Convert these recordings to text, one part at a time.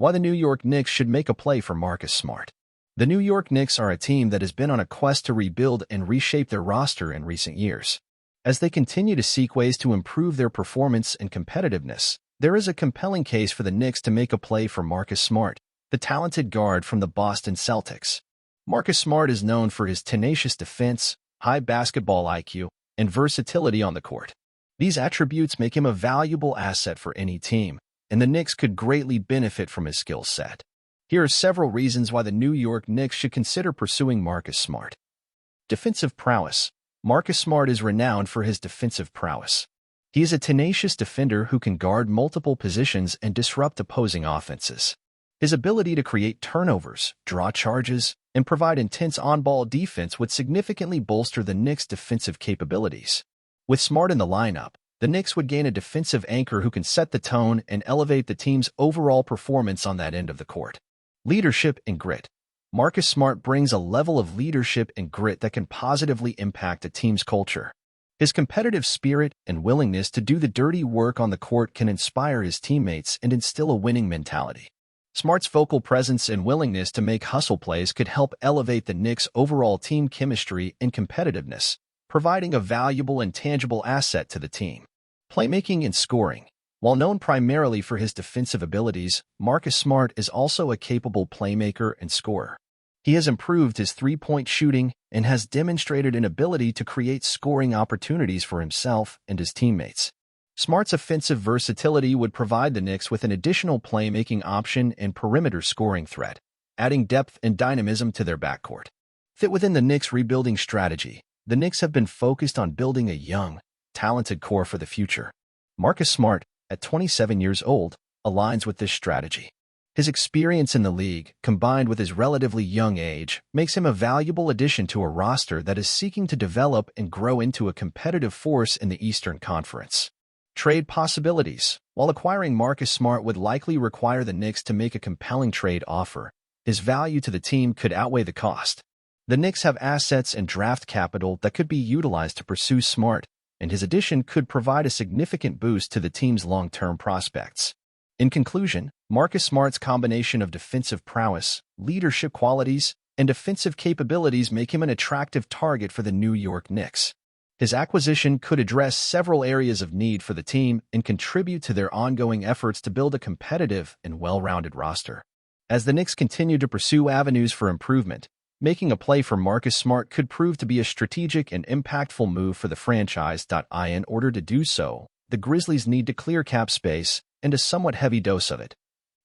why the New York Knicks should make a play for Marcus Smart. The New York Knicks are a team that has been on a quest to rebuild and reshape their roster in recent years. As they continue to seek ways to improve their performance and competitiveness, there is a compelling case for the Knicks to make a play for Marcus Smart, the talented guard from the Boston Celtics. Marcus Smart is known for his tenacious defense, high basketball IQ, and versatility on the court. These attributes make him a valuable asset for any team, and the Knicks could greatly benefit from his skill set. Here are several reasons why the New York Knicks should consider pursuing Marcus Smart. Defensive prowess. Marcus Smart is renowned for his defensive prowess. He is a tenacious defender who can guard multiple positions and disrupt opposing offenses. His ability to create turnovers, draw charges, and provide intense on-ball defense would significantly bolster the Knicks' defensive capabilities. With Smart in the lineup, the Knicks would gain a defensive anchor who can set the tone and elevate the team's overall performance on that end of the court. Leadership and grit. Marcus Smart brings a level of leadership and grit that can positively impact a team's culture. His competitive spirit and willingness to do the dirty work on the court can inspire his teammates and instill a winning mentality. Smart's vocal presence and willingness to make hustle plays could help elevate the Knicks' overall team chemistry and competitiveness, providing a valuable and tangible asset to the team. Playmaking and scoring. While known primarily for his defensive abilities, Marcus Smart is also a capable playmaker and scorer. He has improved his three-point shooting and has demonstrated an ability to create scoring opportunities for himself and his teammates. Smart's offensive versatility would provide the Knicks with an additional playmaking option and perimeter scoring threat, adding depth and dynamism to their backcourt. Fit within the Knicks' rebuilding strategy, the Knicks have been focused on building a young, talented core for the future. Marcus Smart, at 27 years old, aligns with this strategy. His experience in the league, combined with his relatively young age, makes him a valuable addition to a roster that is seeking to develop and grow into a competitive force in the Eastern Conference. Trade possibilities. While acquiring Marcus Smart would likely require the Knicks to make a compelling trade offer, his value to the team could outweigh the cost. The Knicks have assets and draft capital that could be utilized to pursue Smart, and his addition could provide a significant boost to the team's long-term prospects. In conclusion, Marcus Smart's combination of defensive prowess, leadership qualities, and offensive capabilities make him an attractive target for the New York Knicks. His acquisition could address several areas of need for the team and contribute to their ongoing efforts to build a competitive and well-rounded roster. As the Knicks continue to pursue avenues for improvement, making a play for Marcus Smart could prove to be a strategic and impactful move for the franchise. In order to do so, the Grizzlies need to clear cap space and a somewhat heavy dose of it,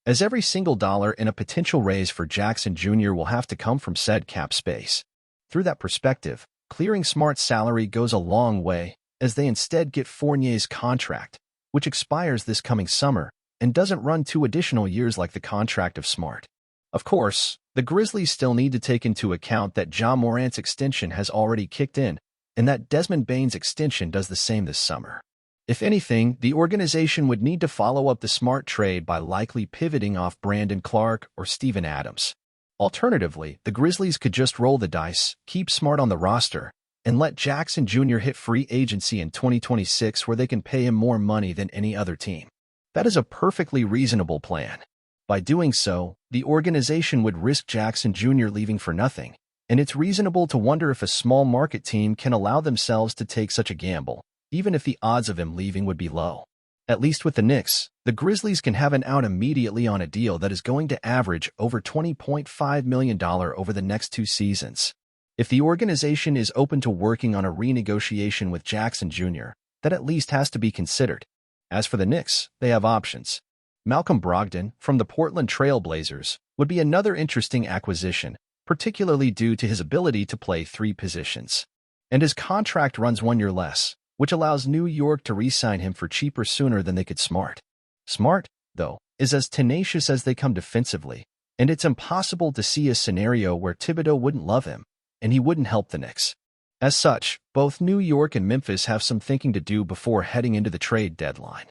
as every single dollar in a potential raise for Jackson Jr. will have to come from said cap space. Through that perspective, clearing Smart's salary goes a long way, as they instead get Fournier's contract, which expires this coming summer and doesn't run 2 additional years like the contract of Smart. Of course, the Grizzlies still need to take into account that Ja Morant's extension has already kicked in, and that Desmond Bane's extension does the same this summer. If anything, the organization would need to follow up the Smart trade by likely pivoting off Brandon Clark or Steven Adams. Alternatively, the Grizzlies could just roll the dice, keep Smart on the roster, and let Jackson Jr. hit free agency in 2026 where they can pay him more money than any other team. That is a perfectly reasonable plan. By doing so, the organization would risk Jackson Jr. leaving for nothing, and it's reasonable to wonder if a small market team can allow themselves to take such a gamble, even if the odds of him leaving would be low. At least with the Knicks, the Grizzlies can have an out immediately on a deal that is going to average over $20.5 million over the next 2 seasons. If the organization is open to working on a renegotiation with Jackson Jr., that at least has to be considered. As for the Knicks, they have options. Malcolm Brogdon, from the Portland Trail Blazers, would be another interesting acquisition, particularly due to his ability to play 3 positions. And his contract runs 1 year less, which allows New York to re-sign him for cheaper sooner than they could Smart. Smart, though, is as tenacious as they come defensively, and it's impossible to see a scenario where Thibodeau wouldn't love him, and he wouldn't help the Knicks. As such, both New York and Memphis have some thinking to do before heading into the trade deadline.